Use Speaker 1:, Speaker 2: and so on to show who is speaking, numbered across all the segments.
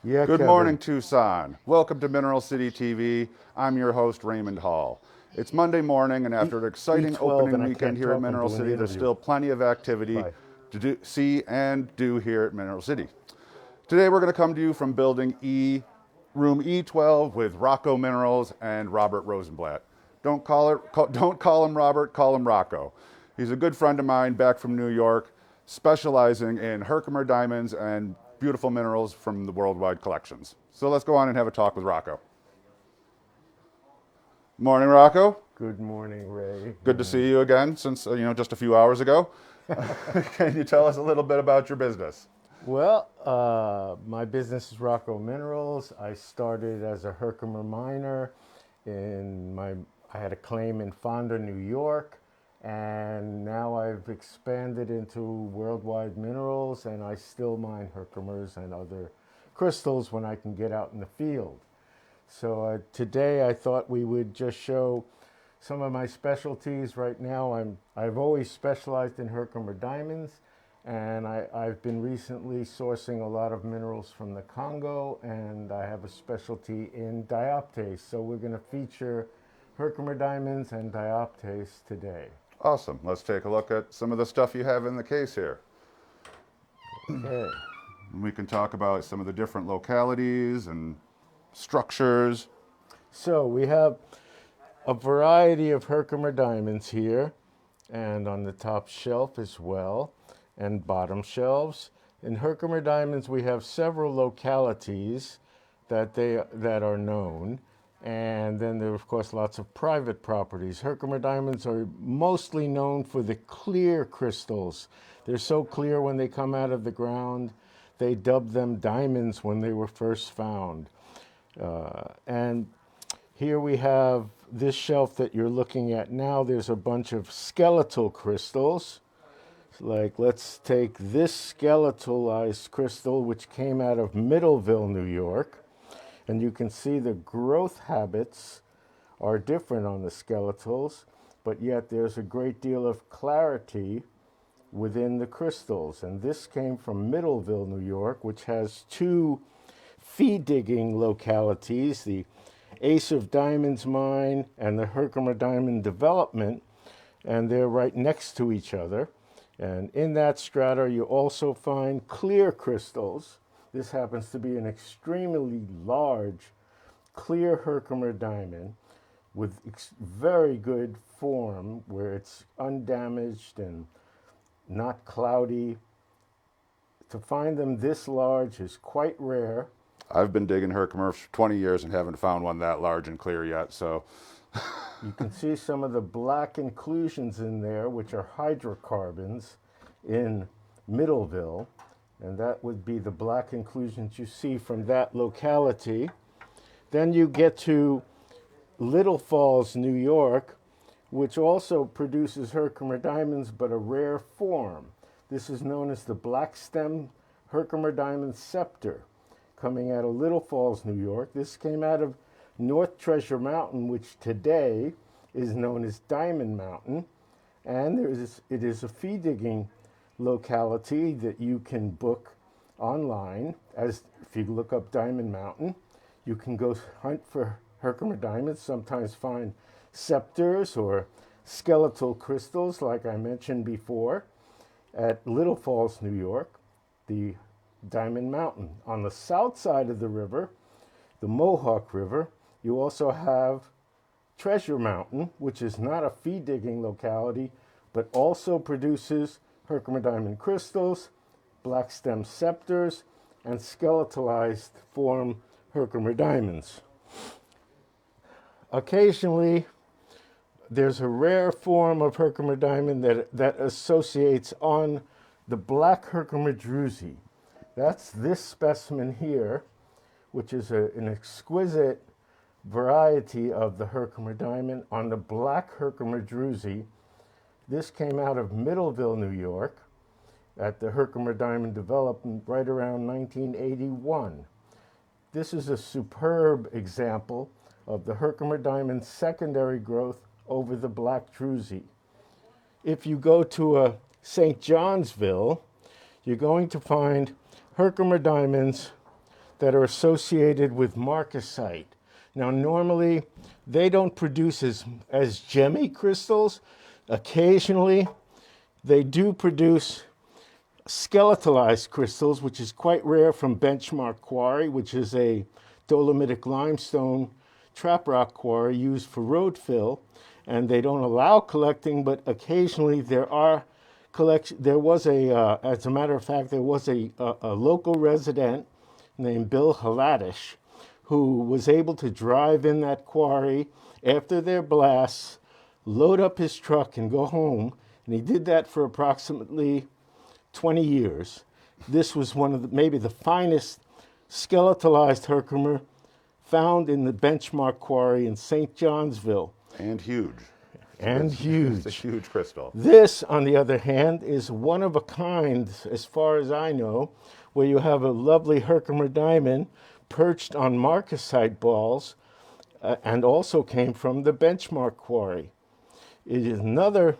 Speaker 1: Yeah,
Speaker 2: Good
Speaker 1: Kevin.
Speaker 2: morning, Tucson. Welcome to Mineral City TV. I'm your host, Raymond Hall. It's Monday morning, and after an exciting
Speaker 1: E12,
Speaker 2: opening
Speaker 1: and I
Speaker 2: weekend
Speaker 1: can't
Speaker 2: here at
Speaker 1: talk. I'm
Speaker 2: Mineral
Speaker 1: doing the
Speaker 2: City, there's
Speaker 1: interview.
Speaker 2: still plenty of activity
Speaker 1: Bye.
Speaker 2: to see and do here at Mineral City. Today, we're going to come to you from Building E, Room E12, with Rocco Minerals and Robert Rosenblatt. Don't call him Robert, call him Rocco. He's a good friend of mine back from New York, specializing in Herkimer diamonds and beautiful minerals from the worldwide collections. So let's go on and have a talk with Rocco. Morning, Rocco.
Speaker 1: Good morning, Ray.
Speaker 2: Good to see you again since, just a few hours ago. Can you tell us a little bit about your business?
Speaker 1: Well, my business is Rocco Minerals. I started as a Herkimer miner. I had a claim in Fonda, New York, and now I've expanded into worldwide minerals, and I still mine Herkimers and other crystals when I can get out in the field. So today I thought we would just show some of my specialties. Right now I've always specialized in Herkimer diamonds, and I've been recently sourcing a lot of minerals from the Congo, and I have a specialty in Dioptase. So we're going to feature Herkimer diamonds and Dioptase today.
Speaker 2: Awesome. Let's take a look at some of the stuff you have in the case here.
Speaker 1: Okay.
Speaker 2: We can talk about some of the different localities and structures.
Speaker 1: So we have a variety of Herkimer diamonds here, and on the top shelf as well, and bottom shelves. In Herkimer diamonds, we have several localities that are known, and then there are, of course, lots of private properties. Herkimer diamonds are mostly known for the clear crystals. They're so clear when they come out of the ground. They dubbed them diamonds when they were first found. And here we have this shelf that you're looking at now. There's a bunch of skeletal crystals. Like, let's take this skeletalized crystal, which came out of Middleville, New York. And you can see the growth habits are different on the skeletals, but yet there's a great deal of clarity within the crystals. And this came from Middleville, New York, which has two feed digging localities, the Ace of Diamonds mine and the Herkimer Diamond Development, and they're right next to each other. And in that strata, you also find clear crystals. This happens to be an extremely large, clear Herkimer diamond with very good form, where it's undamaged and not cloudy. To find them this large is quite rare.
Speaker 2: I've been digging Herkimer for 20 years and haven't found one that large and clear yet, so.
Speaker 1: You can see some of the black inclusions in there, which are hydrocarbons in Middleville, and that would be the black inclusions you see from that locality. Then you get to Little Falls, New York, which also produces Herkimer diamonds, but a rare form. This is known as the black stem Herkimer diamond scepter, coming out of Little Falls, New York. This came out of North Treasure Mountain, which today is known as Diamond Mountain. And it is a feed digging locality that you can book online. As if you look up Diamond Mountain, you can go hunt for Herkimer diamonds, sometimes find scepters or skeletal crystals, like I mentioned before, at Little Falls, New York, the Diamond Mountain. On the south side of the river, the Mohawk River, you also have Treasure Mountain, which is not a feed digging locality, but also produces Herkimer diamond crystals, black stem scepters, and skeletalized form Herkimer diamonds. Occasionally, there's a rare form of Herkimer diamond that associates on the black Herkimer Drusy. That's this specimen here, which is an exquisite variety of the Herkimer diamond on the black Herkimer Drusy. This came out of Middleville, New York, at the Herkimer Diamond Development right around 1981. This is a superb example of the Herkimer diamond secondary growth over the black Drusy. If you go to St. Johnsville, you're going to find Herkimer diamonds that are associated with marcasite. Now, normally, they don't produce as gemmy crystals. Occasionally, they do produce skeletalized crystals, which is quite rare from Benchmark Quarry, which is a dolomitic limestone trap rock quarry used for road fill. And they don't allow collecting, but occasionally there are collection. There was as a matter of fact, there was a local resident named Bill Haladish who was able to drive in that quarry after their blasts, load up his truck and go home. And he did that for approximately 20 years. This was one of maybe the finest skeletalized Herkimer found in the Benchmark Quarry in St. Johnsville.
Speaker 2: And huge.
Speaker 1: And huge.
Speaker 2: It's a huge crystal.
Speaker 1: This, on the other hand, is one of a kind, as far as I know, where you have a lovely Herkimer diamond perched on marcasite balls, and also came from the Benchmark Quarry. It is another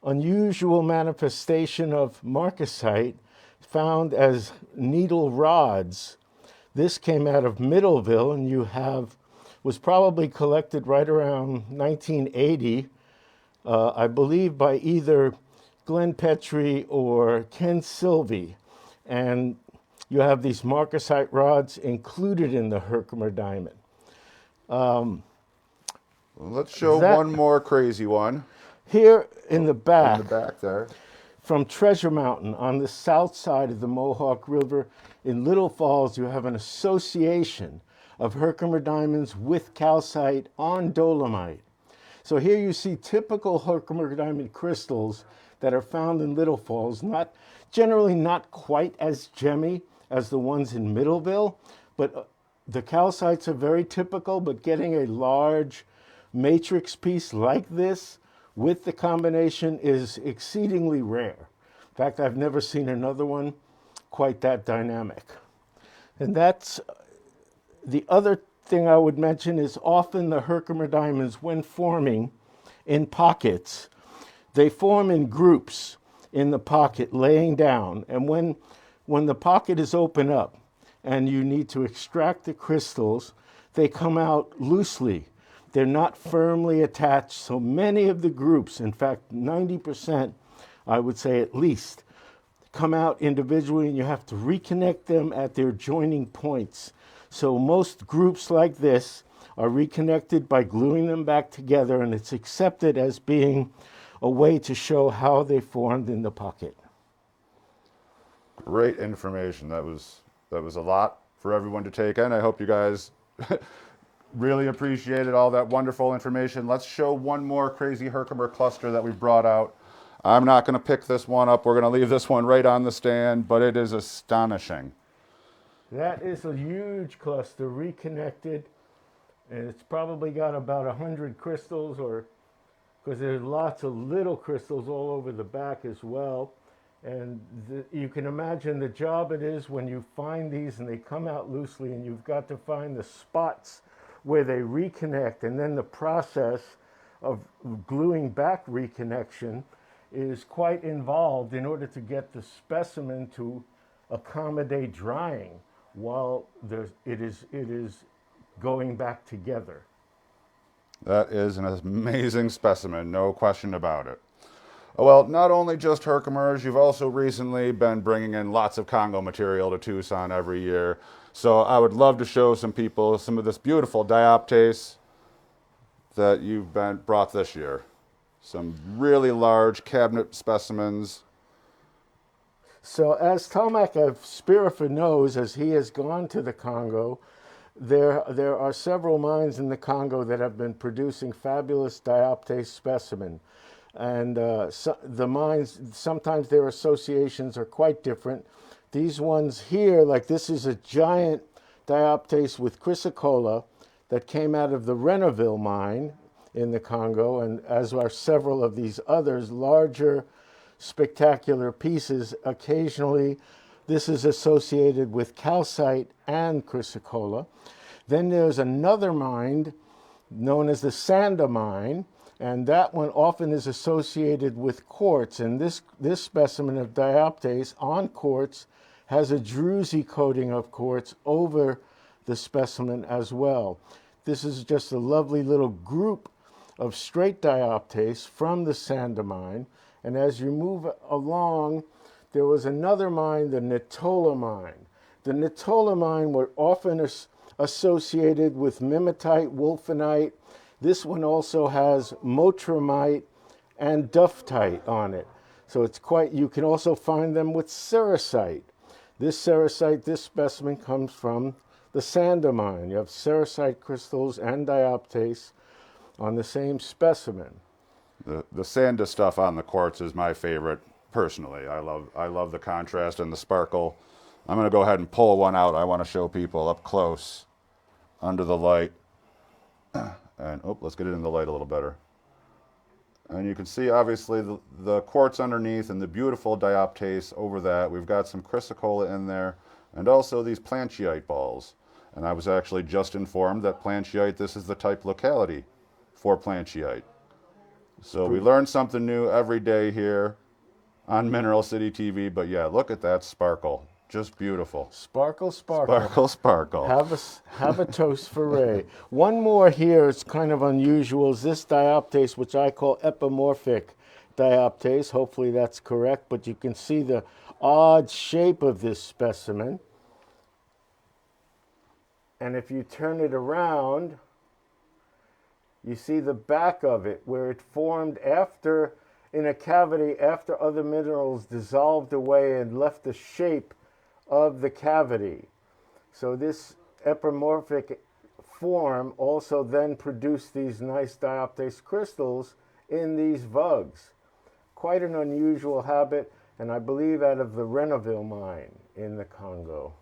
Speaker 1: unusual manifestation of marcasite found as needle rods. This came out of Middleville, and was probably collected right around 1980, I believe by either Glenn Petrie or Ken Silvey. And you have these marcasite rods included in the Herkimer diamond.
Speaker 2: Let's show one more crazy one.
Speaker 1: Here in the back.
Speaker 2: In the back there.
Speaker 1: From Treasure Mountain on the south side of the Mohawk River in Little Falls, you have an association of Herkimer diamonds with calcite on dolomite. So here you see typical Herkimer diamond crystals that are found in Little Falls, generally not quite as gemmy as the ones in Middleville, but the calcites are very typical, but getting a large matrix piece like this with the combination is exceedingly rare. In fact, I've never seen another one quite that dynamic. And that's the other thing I would mention is often the Herkimer diamonds, when forming in pockets, they form in groups in the pocket, laying down. And when the pocket is open up and you need to extract the crystals, they come out loosely. They're not firmly attached. So many of the groups, in fact, 90%, I would say at least, come out individually, and you have to reconnect them at their joining points. So most groups like this are reconnected by gluing them back together, and it's accepted as being a way to show how they formed in the pocket.
Speaker 2: Great information. That was a lot for everyone to take in. I hope you guys really appreciated all that wonderful information. Let's show one more crazy Herkimer cluster that we brought out. I'm not going to pick this one up. We're going to leave this one right on the stand, but it is astonishing.
Speaker 1: That is a huge cluster, reconnected, and it's probably got about 100 crystals, because there's lots of little crystals all over the back as well. And you can imagine the job it is when you find these and they come out loosely, and you've got to find the spots where they reconnect, and then the process of gluing back reconnection is quite involved in order to get the specimen to accommodate drying while it is going back together.
Speaker 2: That is an amazing specimen, no question about it. Well, not only just Herkimers, you've also recently been bringing in lots of Congo material to Tucson every year. So I would love to show some people some of this beautiful Dioptase that you've brought this year. Some really large cabinet specimens.
Speaker 1: So as Tomac of Spirifa knows, as he has gone to the Congo, there are several mines in the Congo that have been producing fabulous Dioptase specimen. And the mines, sometimes their associations are quite different. These ones here, like this is a giant Dioptase with chrysocolla that came out of the Renaville mine in the Congo, and as are several of these others, larger, spectacular pieces. Occasionally, this is associated with calcite and chrysocolla. Then there's another mine known as the Sanda mine, and that one often is associated with quartz. And this specimen of Dioptase on quartz has a Drusy coating of quartz over the specimen as well. This is just a lovely little group of straight dioptase from the Sanda mine. And as you move along, there was another mine, the Natola mine. The Natola mine were often associated with mimetite, wolfenite. This one also has motramite and duftite on it. So it's quite, you can also find them with cerussite. This cerussite, this specimen comes from the Sanda mine. You have cerussite crystals and dioptase on the same specimen.
Speaker 2: The Sanda stuff on the quartz is my favorite personally. I love the contrast and the sparkle. I'm going to go ahead and pull one out. I want to show people up close under the light. And let's get it in the light a little better. And you can see obviously the quartz underneath and the beautiful dioptase over that. We've got some chrysocolla in there and also these plancheite balls. And I was actually just informed that plancheite, this is the type locality for plancheite. So we learn something new every day here on Mineral City TV. But yeah, look at that sparkle. Just beautiful.
Speaker 1: Sparkle, sparkle.
Speaker 2: Sparkle, sparkle.
Speaker 1: Have a toast for Ray. One more here, it's kind of unusual, is this dioptase, which I call epimorphic dioptase. Hopefully that's correct, but you can see the odd shape of this specimen. And if you turn it around, you see the back of it where it formed after, in a cavity after other minerals dissolved away and left the shape of the cavity. So this epimorphic form also then produced these nice dioptase crystals in these vugs. Quite an unusual habit, and I believe out of the Renneville mine in the Congo.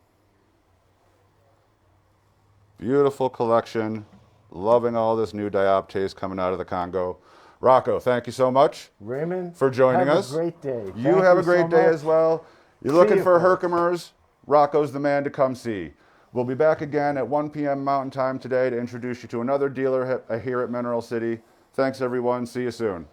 Speaker 2: Beautiful collection. Loving all this new dioptase coming out of the Congo. Rocco, thank you so much,
Speaker 1: Raymond,
Speaker 2: for joining us.
Speaker 1: Have a great day.
Speaker 2: You have a great day as well. You're looking for
Speaker 1: folks.
Speaker 2: Herkimers? Rocco's the man to come see. We'll be back again at 1 p.m. Mountain Time today to introduce you to another dealer here at Mineral City. Thanks, everyone. See you soon.